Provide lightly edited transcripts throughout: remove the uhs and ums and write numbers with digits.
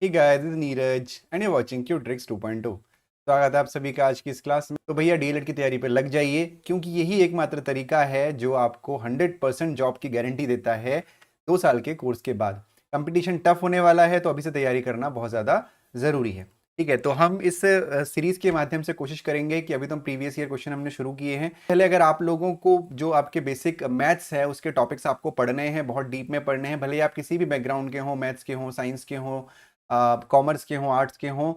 Hey guys, this is Neeraj and you watching Q tricks 2.2। स्वागत है आप सभी का आज की इस क्लास में। तो भैया डीएलएड की तैयारी पर लग जाइए, क्योंकि यही एकमात्र तरीका है जो आपको 100% जॉब की गारंटी देता है 2 साल के कोर्स के बाद। कंपटीशन टफ होने वाला है, तो अभी से तैयारी करना बहुत ज़्यादा ज़रूरी है। ठीक है, तो हम इस सीरीज के माध्यम से कोशिश करेंगे कि अभी तो हम प्रीवियस ईयर क्वेश्चन हमने शुरू किए हैं। पहले अगर आप लोगों को जो आपके बेसिक मैथ्स है उसके टॉपिक्स आपको पढ़ने हैं, बहुत डीप में पढ़ने हैं, भले ही आप किसी भी बैकग्राउंड के हों, मैथ्स के हों, साइंस के हों, कॉमर्स के हों, आर्ट्स के हों,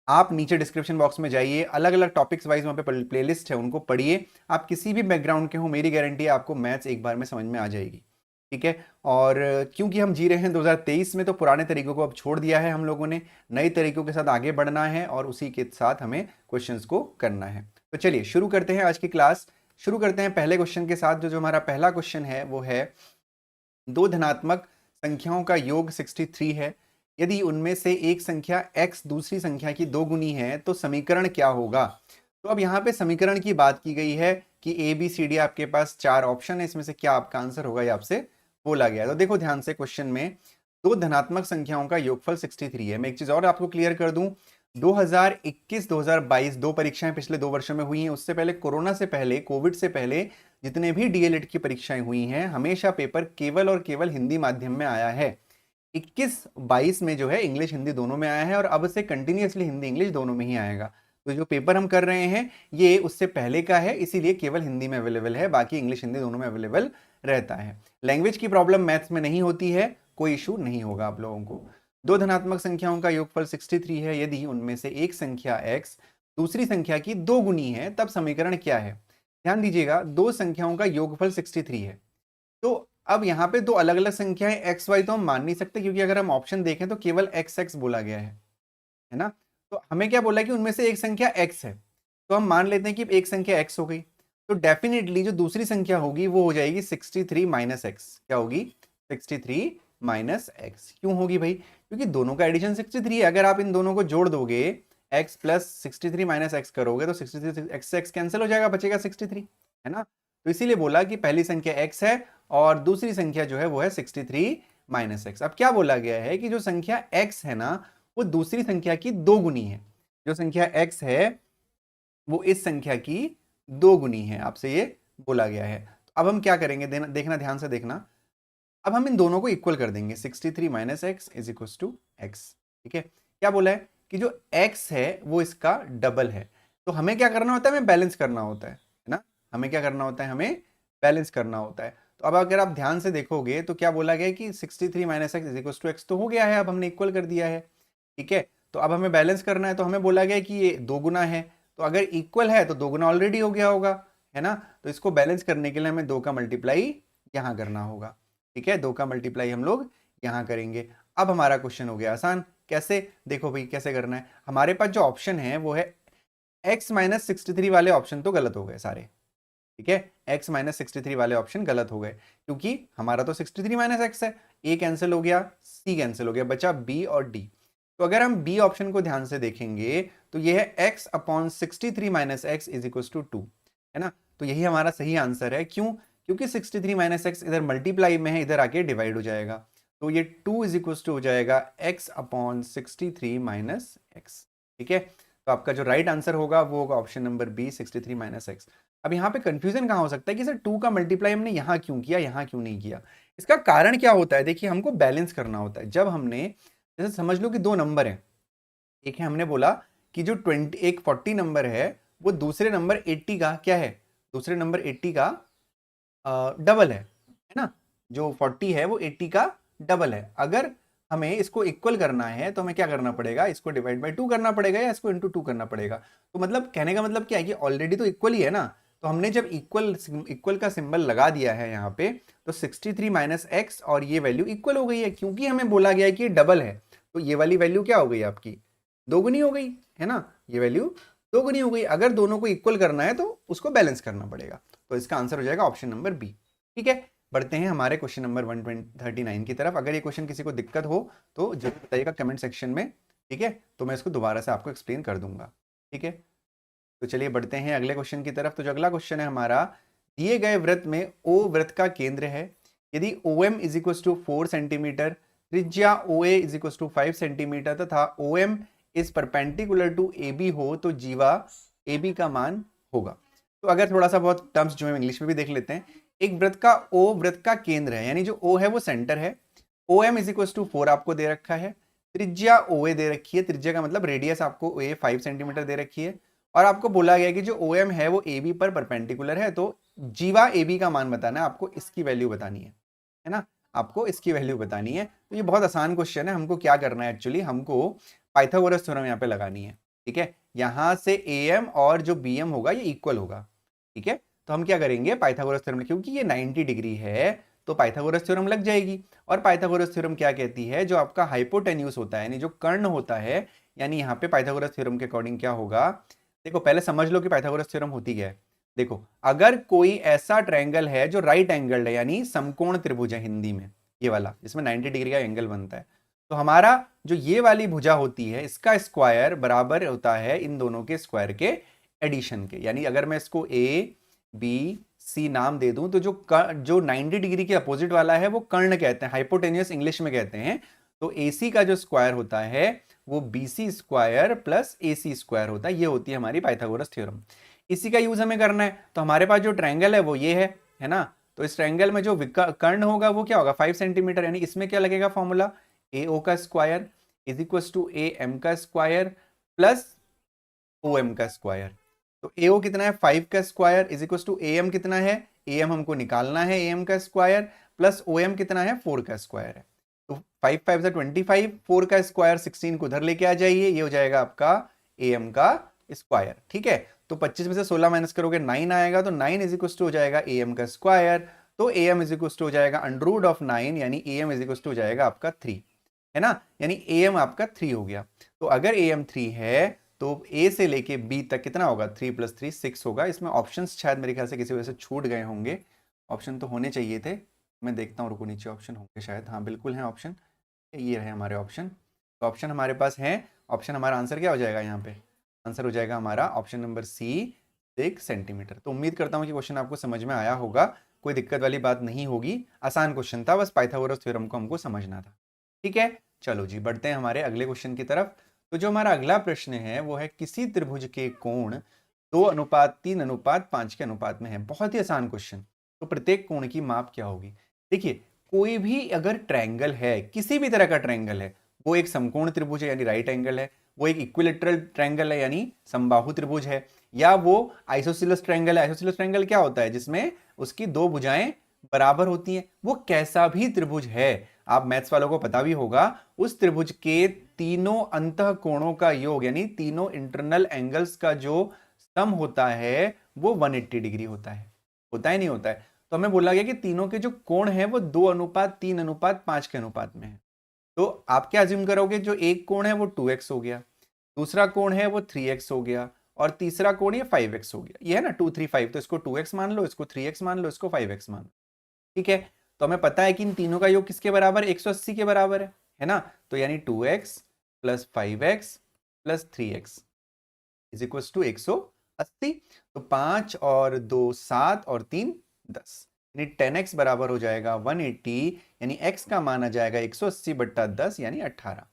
आप नीचे डिस्क्रिप्शन बॉक्स में जाइए, अलग अलग टॉपिक्स वाइज वहाँ पे प्लेलिस्ट है, उनको पढ़िए। आप किसी भी बैकग्राउंड के हों, मेरी गारंटी है आपको मैथ्स एक बार में समझ में आ जाएगी। ठीक है, और क्योंकि हम जी रहे हैं 2023 में, तो पुराने तरीकों को अब छोड़ दिया है हम लोगों ने, नए तरीकों के साथ आगे बढ़ना है और उसी के साथ हमें क्वेश्चंस को करना है। तो चलिए शुरू करते हैं आज की क्लास। शुरू करते हैं पहले क्वेश्चन के साथ। जो हमारा पहला क्वेश्चन है वो है, दो धनात्मक संख्याओं का योग 63 है। यदि उनमें से एक संख्या x दूसरी संख्या की दोगुनी है तो समीकरण क्या होगा। तो अब यहाँ पे समीकरण की बात की गई है कि ए बी सी डी आपके पास 4 ऑप्शन है, इसमें से क्या आपका आंसर होगा ये आपसे बोला गया है। तो देखो ध्यान से, क्वेश्चन में दो धनात्मक संख्याओं का योगफल 63 है। मैं एक चीज और आपको क्लियर कर दूं, 2021-2022 दो परीक्षाएं पिछले 2 वर्षों में हुई हैं। उससे पहले, कोरोना से पहले, कोविड से पहले जितने भी डीएलएड की परीक्षाएं हुई हैं, हमेशा पेपर केवल और केवल हिंदी माध्यम में आया है। 21-22 में जो है इंग्लिश हिंदी दोनों में आया है, और अब से कंटिन्यूअसली हिंदी इंग्लिश दोनों में ही आएगा। तो जो पेपर हम कर रहे हैं ये उससे पहले का है, इसीलिए केवल हिंदी में अवेलेबल है, बाकी इंग्लिश हिंदी दोनों में अवेलेबल रहता है। लैंग्वेज की प्रॉब्लम मैथ्स में नहीं होती है, कोई इशू नहीं होगा आप लोगों को। दो धनात्मक संख्याओं का योगफल 63 है। यदि उनमें से एक संख्या x दूसरी संख्या की दो गुनी है, तब समीकरण क्या है। ध्यान दीजिएगा, दो संख्याओं का योगफल 63 है। तो अब यहाँ पे दो अलग अलग संख्याएं एक्स वाई तो हम मान नहीं सकते, क्योंकि अगर हम ऑप्शन देखें तो केवल एक्स एक्स बोला गया है ना। तो हमें क्या बोला है कि उनमें से एक संख्या एक्स है, तो हम मान लेते हैं कि एक संख्या एक्स हो गई। तो डेफिनेटली जो दूसरी संख्या होगी वो हो जाएगी 63 माइनस एक्स। क्या होगी? 63 माइनस एक्स। क्यों होगी भाई? क्योंकि दोनों का एडिशन 63 है। अगर आप इन दोनों को जोड़ दोगे, x प्लस 63 माइनस एक्स करोगे, तो 63 एक्स से एक्स कैंसिल हो जाएगा, बचेगा 63, है ना। तो इसीलिए बोला कि पहली संख्या x है और दूसरी संख्या जो है वो है 63 माइनस एक्स। अब क्या बोला गया है कि जो संख्या x है ना, वो दूसरी संख्या की दो गुनी है। जो संख्या x है वो इस संख्या की दो गुनी है, आपसे ये बोला गया है। तो अब हम क्या करेंगे, देखना ध्यान से देखना। अब हम इन दोनों को इक्वल कर देंगे, 63 minus x is equal to x. ठीक है, क्या बोला है कि जो x है वो इसका डबल है। तो हमें क्या करना होता है, हमें बैलेंस करना होता है ना। हमें क्या करना होता है, हमें बैलेंस करना होता है। तो अब अगर आप ध्यान से देखोगे तो क्या बोला गया है कि 63 minus x is equal to x तो हो गया है, अब हमने इक्वल कर दिया है। ठीक है, तो अब हमें बैलेंस करना है, तो हमें बोला गया कि ये दो गुना है, तो अगर इक्वल है तो दो गुना ऑलरेडी हो गया होगा, है ना। तो इसको बैलेंस करने के लिए हमें दो का मल्टीप्लाई यहां करना होगा। ठीक है, दो का मल्टीप्लाई हम लोग यहां करेंगे। अब हमारा क्वेश्चन हो गया आसान। कैसे? देखो भाई कैसे करना है। हमारे पास जो ऑप्शन है वो है x माइनस 63 वाले ऑप्शन तो गलत हो गए सारे। ठीक है, x माइनस 63 वाले ऑप्शन गलत हो गए, क्योंकि हमारा तो 63 माइनस एक्स है। a कैंसिल हो गया, c कैंसिल हो गया, बचा b और d। तो अगर हम b ऑप्शन को ध्यान से देखेंगे तो यह है x upon 63 minus x is equal to 2, है ना। तो यही हमारा सही आंसर है। क्यों? क्योंकि 63 माइनस एक्स इधर मल्टीप्लाई में है, इधर आके डिवाइड हो जाएगा। तो ये 2 इज इक्वल टू हो जाएगा x अपॉन 63 माइनस एक्स। ठीक है, तो आपका जो राइट आंसर होगा वो होगा option number B, 63 minus x. अब यहाँ पे कंफ्यूजन कहाँ हो सकता है कि सर 2 का मल्टीप्लाई हमने यहाँ क्यों किया, यहाँ क्यों नहीं किया। इसका कारण क्या होता है, देखिए हमको बैलेंस करना होता है। जब हमने, जैसे समझ लो कि दो नंबर हैं, एक है हमने बोला कि जो 20 एक 40 नंबर है वो दूसरे नंबर 80 का क्या है, दूसरे नंबर 80 का डबल है ना। जो 40 है वो 80 का डबल है। अगर हमें इसको इक्वल करना है तो हमें क्या करना पड़ेगा, इसको डिवाइड बाय 2 करना पड़ेगा या इसको इंटू 2 करना पड़ेगा। तो मतलब कहने का मतलब क्या है कि ऑलरेडी तो इक्वल ही है ना। तो हमने जब इक्वल इक्वल का सिंबल लगा दिया है यहाँ पे, तो 63 माइनस एक्स और ये वैल्यू इक्वल हो गई है, क्योंकि हमें बोला गया है कि ये डबल है। तो ये वाली वैल्यू क्या हो गई आपकी, दोगुनी हो गई, है ना। ये वैल्यू दोगुनी हो गई। अगर दोनों को इक्वल करना है तो उसको बैलेंस करना पड़ेगा। तो इसका आंसर हो जाएगा ऑप्शन नंबर बी। ठीक है, बढ़ते हैं हमारे क्वेश्चन नंबर 139 की तरफ। अगर ये क्वेश्चन किसी को दिक्कत हो तो जरूर बताइएगा कमेंट सेक्शन में। ठीक है, तो मैं इसको दोबारा से आपको एक्सप्लेन कर दूंगा। ठीक है, तो चलिए बढ़ते हैं अगले क्वेश्चन की तरफ। तो जो अगला क्वेश्चन है हमारा, दिए गए वृत्त में ओ वृत्त का केंद्र है। यदि O M is equal to 4 centimetre, त्रिज्या O A is equal to 5 centimetre तथा O M is perpendicular to A B हो तो जीवा ए बी का मान होगा। तो अगर थोड़ा सा बहुत टर्म्स जो है इंग्लिश में भी देख लेते हैं। एक वृत्त का ओ वृत्त का केंद्र है, यानी जो ओ है वो सेंटर है। O M is equal to 4 आपको दे रखा है। त्रिज्या ओ ए दे रखी है, त्रिज्या का मतलब रेडियस आपको ए 5 सेंटीमीटर दे रखी है। और आपको बोला गया कि जो ओ एम है वो ए बी पर परपेंडिकुलर है, तो जीवा ए बी का मान बताना है, आपको इसकी वैल्यू बतानी है ना, आपको इसकी वैल्यू बतानी है। तो ये बहुत आसान क्वेश्चन है। हमको क्या करना है एक्चुअली, हमको पाइथागोरस थ्योरम यहाँ पे लगानी है। ठीक है, यहां से ए एम और जो बी एम होगा ये इक्वल होगा। ठीक है, तो हम क्या करेंगे पाइथागोरस थ्योरम, क्योंकि ये 90 डिग्री है तो पाइथागोरस थ्योरम लग जाएगी। और पाइथागोरस थ्योरम क्या कहती है, जो आपका हाइपोटेन्यूस होता है यानी जो कर्ण होता है, यानी यहाँ पे पाइथागोरस थ्योरम के अकॉर्डिंग क्या होगा, देखो पहले समझ लो कि पाइथागोरस थ्योरम होती क्या है। देखो अगर कोई ऐसा ट्रायंगल है जो राइट एंगल है, यानी समकोण त्रिभुज है हिंदी में, ये वाला जिसमें 90 डिग्री का एंगल बनता है, तो हमारा जो ये वाली भुजा होती है इसका स्क्वायर बराबर होता है इन दोनों के स्क्वायर के एडिशन के। यानी अगर मैं इसको ए बी सी नाम दे दूं तो जो 90 डिग्री के अपोजिट वाला है वो कर्ण कहते हैं, हाइपोटेन्यूस इंग्लिश में कहते हैं। तो AC का जो स्क्वायर होता है वो BC square plus AC square होता है। ये होती है हमारी पाइथागोरस थ्योरम। इसी का यूज हमें करना है। तो हमारे पास जो ट्रायंगल है वो ये है ना। तो इस ट्रायंगल में जो कर्ण होगा वो क्या होगा 5 सेंटीमीटर, यानी इसमें क्या लगेगा फॉर्मूला, AO का square is equal to AM का स्क्वायर प्लस OM का स्क्वायर। तो AO कितना है 5 का square is equal to AM कितना है, AM हमको निकालना है AM का स्क्वायर प्लस OM कितना है 4 का स्क्वायर है। तो 5 5 25, 4 का स्क्वायर 16 को उधर लेके आ जाइए, ये हो जाएगा आपका AM का स्क्वायर। ठीक है, तो 25 में से 16 माइनस करोगे 9 आएगा, तो 9 इज इक्वल टू हो जाएगा AM का स्क्वायर। तो AM इज इक्वल टू हो जाएगा अंडर रूट ऑफ 9, यानी AM इज इक्वल टू हो जाएगा आपका 3, है ना, यानी AM आपका 3 हो गया। तो अगर AM 3 है तो A से लेके B तक कितना होगा, 3 + 3 6 होगा। इसमें ऑप्शंस शायद मेरे ख्याल से किसी वजह से छूट गए होंगे, ऑप्शन तो होने चाहिए थे। मैं देखता हूँ, रुको नीचे ऑप्शन होंगे शायद, हाँ बिल्कुल है ऑप्शन, ये रहे हमारे ऑप्शन। तो ऑप्शन हमारे पास है, ऑप्शन हमारा आंसर क्या हो जाएगा यहाँ पे, आंसर हो जाएगा हमारा ऑप्शन नंबर C 6 सेंटीमीटर। तो उम्मीद करता हूँ कि क्वेश्चन आपको समझ में आया होगा, कोई दिक्कत वाली बात नहीं होगी, आसान क्वेश्चन था, बस पाइथागोरस थ्योरम को हमको समझना था। ठीक है, चलो जी बढ़ते हैं हमारे अगले क्वेश्चन की तरफ। तो जो हमारा अगला प्रश्न है वो है किसी त्रिभुज के कोण 2:3:5 के अनुपात में है। बहुत ही आसान क्वेश्चन। तो प्रत्येक कोण की माप क्या होगी। देखिए कोई भी अगर ट्रायंगल है, किसी भी तरह का ट्रायंगल है, वो एक समकोण त्रिभुज है यानी राइट एंगल है, वो एक इक्विलेटरल ट्रायंगल है यानी समबाहु त्रिभुज है, या वो आइसोसेलेस ट्रायंगल है। आइसोसेलेस ट्रायंगल क्या होता है, जिसमें उसकी दो भुजाएं बराबर होती हैं। वो कैसा भी त्रिभुज है, आप मैथ्स वालों को पता भी होगा, उस त्रिभुज के तीनों अंतः कोणों का योग यानी तीनों इंटरनल एंगल्स का जो सम होता है वो 180 डिग्री होता है नहीं होता है। तो हमें बोला गया कि तीनों के जो कोण है वो 2:3:5 के अनुपात में है। तो आप क्या अज्यूम करोगे, जो एक कोण है वो 2x हो गया, दूसरा कोण है वो 3x हो गया, और तीसरा कोण ये 5x हो गया। ये है ना 2 3 5, तो इसको 2x मान लो, इसको 3x मान लो, इसको 5x मान लो। ठीक है, तो हमें पता है कि इन तीनों का योग किसके बराबर, 180 के बराबर है ना। तो यानी 2x + 5x + 3x is equal to 180। तो 5 और 2 7 और 3 10, यानी 10x बराबर हो जाएगा 180, यानी x का मान आ जाएगा 180/10 यानी 18।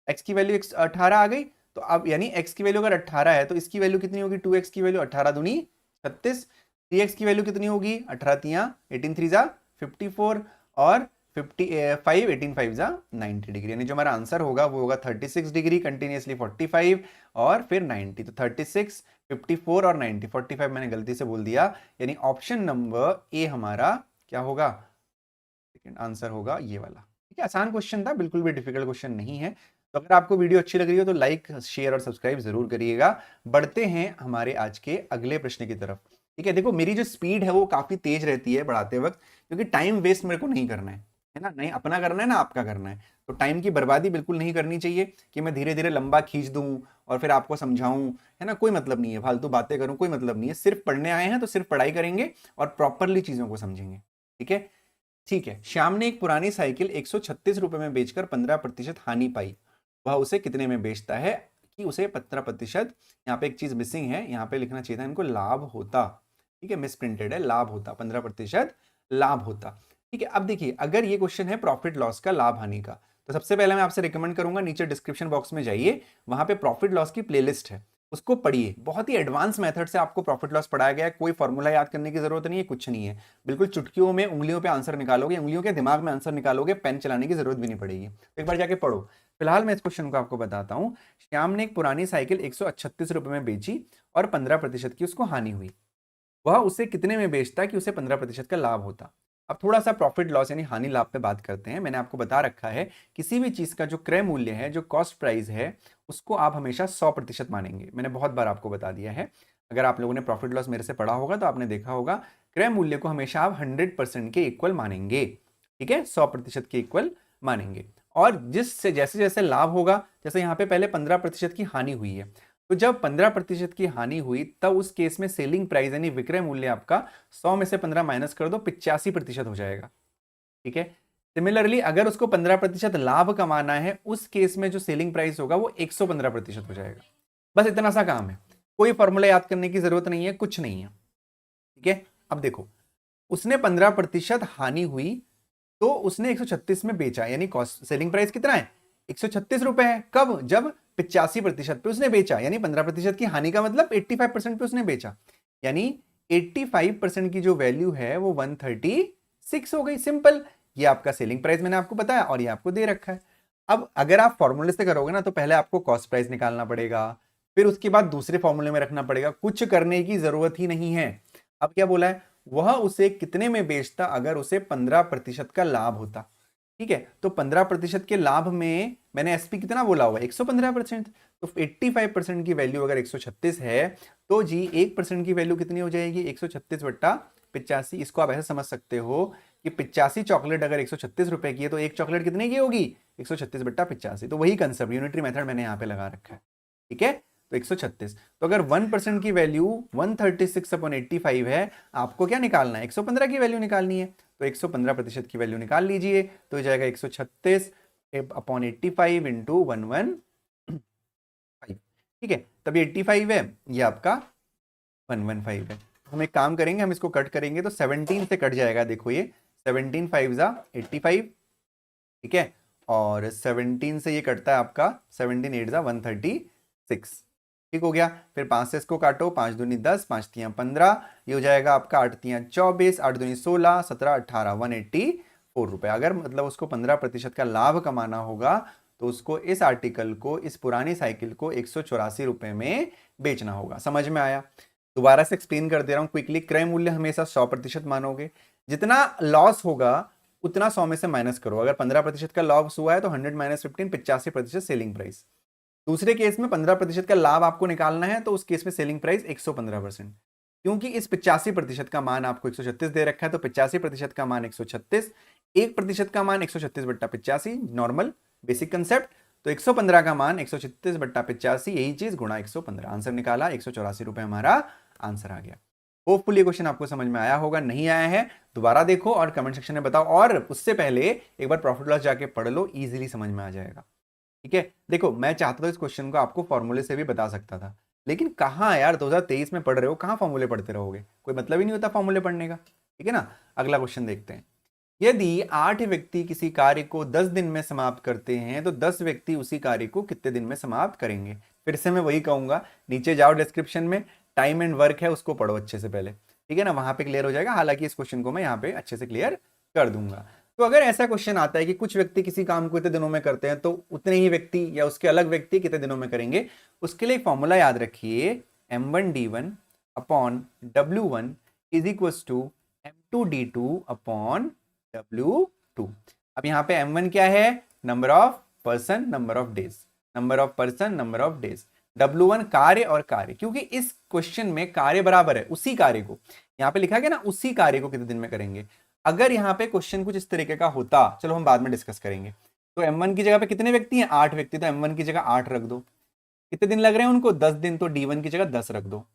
x की वैल्यू 18 आ गई। तो अब यानी x की वैल्यू अगर 18 है तो इसकी वैल्यू कितनी होगी, 2x की वैल्यू 18 दूनी 36, 3x की वैल्यू कितनी होगी, 18 तियां 18 3 जा 54, और 55 18 5 जा 90 डिग्री, यानी जो हमारा आंसर होगा वो होगा 36 डिग्री कंटिन्यूसली 45 और फिर 90। तो 36 54 और 90, 45 मैंने गलती से बोल दिया, यानी ऑप्शन नंबर ए हमारा क्या होगा, सेकंड आंसर होगा ये वाला। ठीक है, आसान क्वेश्चन था, बिल्कुल भी डिफिकल्ट क्वेश्चन नहीं है। तो अगर आपको वीडियो अच्छी लग रही हो तो लाइक शेयर और सब्सक्राइब जरूर करिएगा। बढ़ते हैं हमारे आज के अगले प्रश्न की तरफ। ठीक है, देखो मेरी जो स्पीड है वो काफी तेज रहती है बढ़ाते वक्त, क्योंकि टाइम वेस्ट मेरे को नहीं करना है ना, नहीं अपना करना है ना आपका करना है। तो टाइम की बर्बादी बिल्कुल नहीं करनी चाहिए कि मैं धीरे धीरे लंबा खींच दूं और फिर आपको समझाऊं, है ना, कोई मतलब नहीं है, फालतू बातें करूं, कोई मतलब नहीं है। सिर्फ पढ़ने आए हैं तो सिर्फ पढ़ाई करेंगे और प्रॉपरली चीजों को समझेंगे। ठीक है, ठीक है। श्याम ने एक पुरानी साइकिल 136 रुपए में बेचकर 15% हानि पाई, वह उसे कितने में बेचता है कि उसे 15%, यहाँ पे एक चीज मिसिंग है, यहाँ पे लिखना चाहिए था इनको लाभ होता। ठीक है, मिस प्रिंटेड है, लाभ होता, 15% लाभ होता। ठीक है, अब देखिए अगर ये क्वेश्चन है प्रॉफिट लॉस का, लाभ हानि का, तो सबसे पहले मैं आपसे रिकमेंड करूंगा, नीचे डिस्क्रिप्शन बॉक्स में जाइए, वहां पे प्रॉफिट लॉस की प्लेलिस्ट है, उसको पढ़िए। बहुत ही एडवांस मेथड से आपको प्रॉफिट लॉस पढ़ाया गया है, कोई फॉर्मूला याद करने की जरूरत नहीं है, कुछ नहीं है, बिल्कुल चुटकियों में उंगलियों पे आंसर निकालोगे, उंगलियों के दिमाग में आंसर निकालोगे, पेन चलाने की जरूरत भी नहीं पड़ेगी। तो एक बार जाके पढ़ो। फिलहाल मैं इस क्वेश्चन को आपको बताता हूं। श्याम ने एक पुरानी साइकिल 138 रुपए में बेची और 15% की उसको हानि हुई। वह उसे कितने में बेचता कि उसे 15% का लाभ होता। अब थोड़ा सा प्रॉफिट लॉस यानी हानि लाभ पे बात करते हैं। मैंने आपको बता रखा है किसी भी चीज का जो क्रय मूल्य है, जो कॉस्ट प्राइस है, उसको आप हमेशा 100% मानेंगे। मैंने बहुत बार आपको बता दिया है। अगर आप लोगों ने प्रॉफिट लॉस मेरे से पढ़ा होगा तो आपने देखा होगा क्रय मूल्य को हमेशा आप 100% के इक्वल मानेंगे। ठीक है, 100% के इक्वल मानेंगे। और जिससे जैसे जैसे लाभ होगा, जैसे यहाँ पे पहले 15% की हानि हुई है, तो जब 15% की हानि हुई तब उस केस में सेलिंग प्राइस यानी विक्रय मूल्य आपका 100 में से 15 माइनस कर दो, 85% हो जाएगा। ठीक है, सिमिलरली अगर उसको 15% लाभ कमाना है, उस केस में जो सेलिंग प्राइस होगा वो 115% हो जाएगा। बस इतना सा काम है, कोई फॉर्मूला याद करने की जरूरत नहीं है, कुछ नहीं है। ठीक है, अब देखो, उसने 15% हानि हुई तो उसने 136 में बेचा, यानी कॉस्ट सेलिंग प्राइस कितना है, 136 रुपए है। कब, जब 85% पे उसने बेचा, यानी 15% की हानि का मतलब 85% पे उसने बेचा, यानी 85% की जो वैल्यू है वो 136 हो गई। सिंपल, ये आपका सेलिंग प्राइस मैंने आपको बताया और ये आपको दे रखा है। अब अगर आप फॉर्मूले से करोगे ना, तो पहले आपको कॉस्ट प्राइस निकालना पड़ेगा, फिर उसके बाद दूसरे फॉर्मूले में रखना पड़ेगा, कुछ करने की जरूरत ही नहीं है। अब क्या बोला है, वह उसे कितने में बेचता अगर उसे 15% का लाभ होता। ठीक है, तो 15% के लाभ में मैंने एसपी कितना बोला हुआ है, 115%। तो 85% की वैल्यू अगर 136 है, तो जी 1% की वैल्यू कितनी हो जाएगी, 136/85। इसको आप ऐसे समझ सकते हो कि 85 चॉकलेट अगर 136 रुपए की है, तो एक चॉकलेट कितने की होगी, 136/85। तो वही कंसेप्ट, यूनिटरी मेथड मैंने यहाँ पे लगा रखा है। ठीक है, तो 136, तो अगर 1% की वैल्यू 136/85 है, आपको क्या निकालना है, 115 की वैल्यू निकालनी है। तो 115% की वैल्यू निकाल लीजिए, तो हो जाएगा 136/85 इंटू 115। ठीक है, तब 85 है, ये आपका 115 है। हम एक काम करेंगे, हम इसको कट करेंगे तो 17 से कट जाएगा। देखो ये 17 5 जा 85। ठीक है, और 17 से ये कटता है आपका 17 8 जा 136। ठीक हो गया, फिर 5 से इसको काटो, 5 दूनी 10, 5 तियां 15, ये हो जाएगा आपका 8 तियां 24, 8 दूनी 16, 17 18, 184 रुपए। अगर मतलब उसको 15% का लाभ कमाना होगा, तो उसको इस आर्टिकल को, इस पुरानी साइकिल को 184 रुपए में बेचना होगा। समझ में आया? दोबारा से एक्सप्लेन कर दे रहा हूं क्विकली। क्रय मूल्य हमेशा 100% मानोगे, जितना लॉस होगा उतना 100 में से माइनस करो। अगर 15% का लॉस हुआ है तो 100 माइनस 15, 85% सेलिंग प्राइस। दूसरे केस में 15% का लाभ आपको निकालना है, तो उस केस में सेलिंग प्राइस 115%। क्योंकि इस 85% का मान आपको 136 दे रखा है, तो 85% का मान 136, 1% का मान 136/85, नॉर्मल बेसिक कंसेप्ट। तो 115 का मान 136/85, यही चीज गुणा 115, आंसर निकाला 184 रुपए, हमारा आंसर आ गया। होपफुल ये क्वेश्चन आपको समझ में आया होगा। नहीं आया है दोबारा देखो और कमेंट सेक्शन में बताओ, और उससे पहले एक बार प्रॉफिट लॉस जाके पढ़ लो, इजीली समझ में आ जाएगा। ठीक है, देखो मैं चाहता था इस क्वेश्चन को आपको फॉर्मूले से भी बता सकता था, लेकिन कहाँ यार, 2023 में पढ़ रहे हो, कहाँ फॉर्मूले पढ़ते रहोगे, कोई मतलब ही नहीं होता फॉर्मूले पढ़ने का। ठीक है ना, अगला क्वेश्चन देखते हैं। यदि 8 व्यक्ति किसी कार्य को 10 दिन में समाप्त करते हैं, तो 10 व्यक्ति उसी कार्य को कितने दिन में समाप्त करेंगे। फिर से मैं वही कहूंगा, नीचे जाओ डिस्क्रिप्शन में, टाइम एंड वर्क है, उसको पढ़ो अच्छे से पहले। ठीक है ना, वहां पे क्लियर हो जाएगा। हालांकि इस क्वेश्चन को मैं यहाँ पे अच्छे से क्लियर कर दूंगा। तो अगर ऐसा क्वेश्चन आता है कि कुछ व्यक्ति किसी काम को इतने दिनों में करते हैं, तो उतने ही व्यक्ति या उसके अलग व्यक्ति कितने दिनों में करेंगे, उसके लिए एक फॉर्मूला याद रखिए, m1d1 upon w1 is equal to m2d2 upon w2। अब यहाँ पे m1 क्या है, number of person, number of days, number of person, number of days. w1 कार्य और कार्य, क्योंकि इस क्वेश्चन में कार्य बराबर है उसी कार्य को, यहाँ पे लिखा गया ना उसी कार्य को कितने दिन में करेंगे। अगर यहाँ पे क्वेश्चन कुछ इस तरीके का होता, चलो हम बाद में डिस्कस करेंगे, तो m1 की जगह पे कितने व्यक्ति हैं, 8 व्यक्ति, तो m1 की जगह 8 रख दो। कितने दिन लग रहे हैं उनको, 10 दिन, तो d1 की जगह 10 रख दो।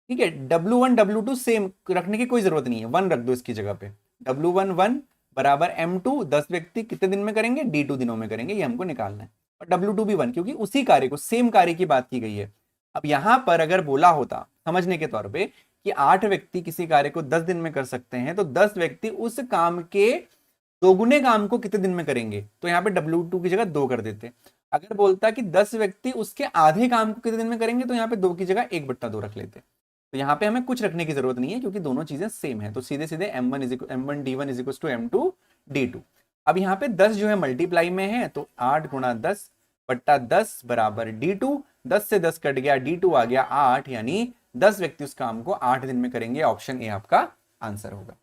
ठीक है, w1 w2 सेम रखने की कोई जरूरत नहीं है, 1 रख दो इसकी जगह पे। w1 1 बराबर m2, 10 व्यक्ति कितने दिन में करेंगे, d2 दिनों में करेंगे, ये हमको निकालना है। और w2 भी 1, क्योंकि उसी कार्य को, सेम कार्य की बात की गई है। अब यहां पर अगर बोला होता समझने के तौर पे कि 8 व्यक्ति किसी कार्य को 10 दिन में कर सकते हैं, तो 10 व्यक्ति उस काम के दोगुने काम को कितने दिन में करेंगे, तो यहाँ पे W2 की जगह 2 कर देते। अगर बोलता कि 10 व्यक्ति उसके आधे काम को कितने दिन में करेंगे, तो यहाँ पे 2 की जगह 1/2 रख लेते। तो यहाँ पे हमें कुछ रखने की जरूरत नहीं है क्योंकि दोनों चीजें सेम है, तो सीधे सीधे M1D1 M2 अब यहाँ पे 10 जो है मल्टीप्लाई में है, तो 8 गुणा 10 बट्टा 10 बराबर D2। 10 से 10 कट गया, D2 आ गया 8, यानी 10 व्यक्ति उस काम को 8 दिन में करेंगे। ऑप्शन ए आपका आंसर होगा।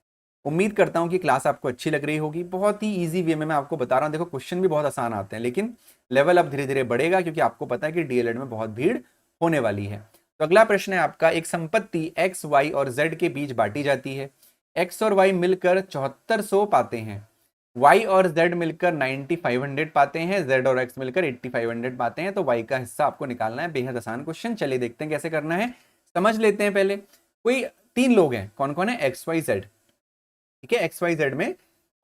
उम्मीद करता हूं कि क्लास आपको अच्छी लग रही होगी। बहुत ही इजी वे में मैं आपको बता रहा हूं। देखो क्वेश्चन भी बहुत आसान आते हैं, लेकिन लेवल अब धीरे धीरे बढ़ेगा क्योंकि आपको पता है कि डीएलएड में बहुत भीड़ होने वाली है। तो अगला प्रश्न है आपका, एक संपत्ति एक्स वाई और जेड के बीच बांटी जाती है। एक्स और वाई मिलकर 7400 पाते हैं, वाई और जेड मिलकर 9500 पाते हैं, जेड और एक्स मिलकर 8500 पाते हैं। तो वाई का हिस्सा आपको निकालना है। बेहद आसान क्वेश्चन, चलिए देखते हैं कैसे करना है, समझ लेते हैं। पहले कोई 3 लोग हैं, कौन कौन है, एक्स वाई जेड, ठीक है। एक्स वाई जेड में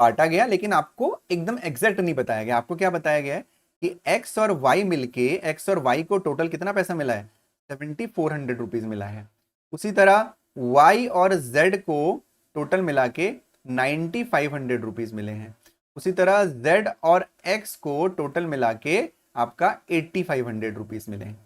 बांटा गया, लेकिन आपको एकदम एग्जैक्ट नहीं बताया गया। आपको क्या बताया गया है कि एक्स और वाई मिलके, एक्स और वाई को टोटल कितना पैसा मिला है, 7400 रुपीज मिला है। उसी तरह वाई और जेड को टोटल मिला के 9500 रुपीज मिले हैं। उसी तरह जेड और एक्स को टोटल मिला के आपका 8500 रुपीज मिले हैं।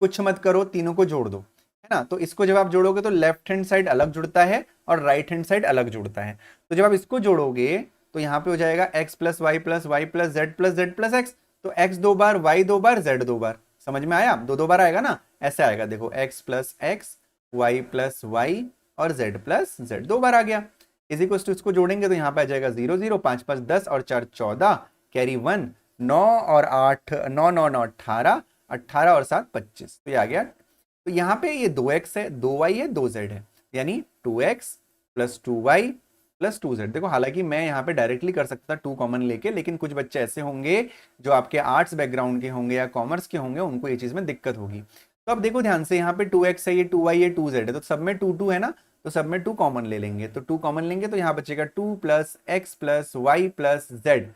कुछ मत करो, तीनों को जोड़ दो, है ना। तो इसको जब आप जोड़ोगे तो लेफ्ट हैंड साइड अलग जुड़ता है और राइट हैंड साइड अलग जुड़ता है। तो जब आप इसको जोड़ोगे तो यहाँ पे हो जाएगा x plus y plus y plus z plus x. तो x 2 बार, y 2 बार, z 2 बार। समझ में आया, दो बार आएगा ना, ऐसे आएगा। देखो x plus x, y plus y और z प्लस जेड 2 बार आ गया। इसी को इसको जोड़ेंगे तो यहाँ पे आ जाएगा 0 0, 5 5 10 और 4 14, कैरी 1, 9 और 8, 9 9 9 18, 18 और 7 25। तो ये आ गया। तो यहाँ पे ये 2x है, 2y है, 2z है, यानी 2x plus 2y plus 2z। देखो हालांकि मैं यहाँ पे डायरेक्टली कर सकता था 2 कॉमन लेके, लेकिन कुछ बच्चे ऐसे होंगे जो आपके आर्ट्स बैकग्राउंड के होंगे या कॉमर्स के होंगे, उनको ये चीज में दिक्कत होगी। तो अब देखो ध्यान से, यहाँ पे 2x है, ये 2y है, 2z है, तो सब में 2 2 है ना, तो सब में 2 कॉमन ले लेंगे। तो 2 कॉमन लेंगे तो यहाँ बचेगा 2 plus x plus y plus z,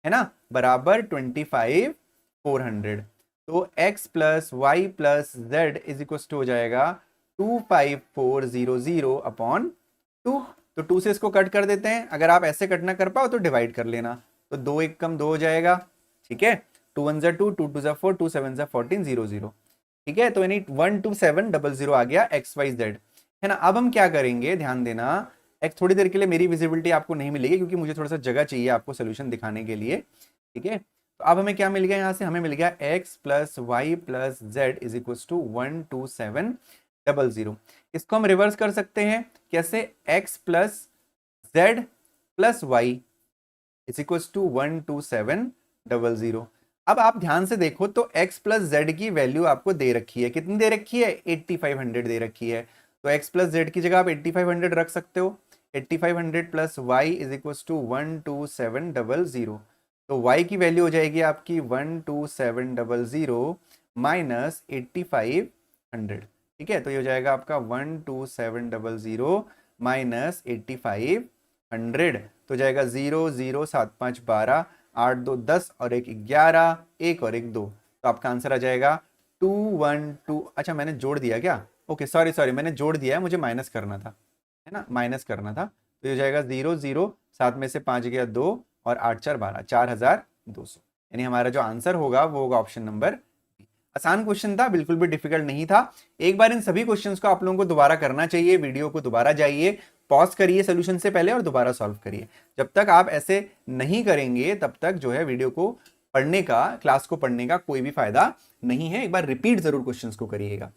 है ना, बराबर 25400। तो x plus y plus z is equal to हो जाएगा 25400 अपॉन 2। तो 2 से इसको कट कर देते हैं। अगर आप ऐसे कट ना कर पाओ तो डिवाइड कर लेना, तो 2 1 कम 2 हो जाएगा, ठीक है। 2 1 2, 2 2 4, 2 7 14, 0 0, ठीक है। तो यानी 12700 आ गया एक्स वाई जेड, है ना। अब हम क्या करेंगे, ध्यान देना, एक थोड़ी देर के लिए मेरी विजिबिलिटी आपको नहीं मिलेगी क्योंकि मुझे थोड़ा सा जगह चाहिए आपको सोल्यूशन दिखाने के लिए, ठीक है। तो अब हमें क्या मिल गया, यहाँ से हमें मिल गया x plus y plus z is equal to 12700। इसको हम रिवर्स कर सकते हैं कैसे, x plus z plus y is equal to 12700। अब आप ध्यान से देखो तो x प्लस जेड की वैल्यू आपको दे रखी है, कितनी दे रखी है, 8500 दे रखी है। तो x प्लस जेड की जगह आप 8500 रख सकते हो। 8500 plus y is equal to 12700। तो y की वैल्यू हो जाएगी आपकी 12700 माइनस 8500, ठीक है। तो ये हो जाएगा आपका 12700 माइनस 8500, तो जाएगा 0 0 7 5 12, 8 2 10 और 1 11, 1 और 1 2। तो आपका आंसर आ जाएगा 212। अच्छा मैंने जोड़ दिया क्या, ओके सॉरी मैंने जोड़ दिया है, मुझे माइनस करना था, है ना, माइनस करना था। तो ये हो जाएगा 0 0, 7 में से 5 गया 2 और 8 4 12, 4200। यानी हमारा जो आंसर होगा वो होगा ऑप्शन नंबर। आसान क्वेश्चन था, बिल्कुल भी डिफिकल्ट नहीं था। एक बार इन सभी क्वेश्चंस को आप लोगों को दोबारा करना चाहिए, वीडियो को दोबारा जाइए, पॉज करिए सोल्यूशन से पहले और दोबारा सॉल्व करिए। जब तक आप ऐसे नहीं करेंगे तब तक जो है वीडियो को पढ़ने का, क्लास को पढ़ने का कोई भी फायदा नहीं है। एक बार रिपीट जरूर क्वेश्चंस को करिएगा।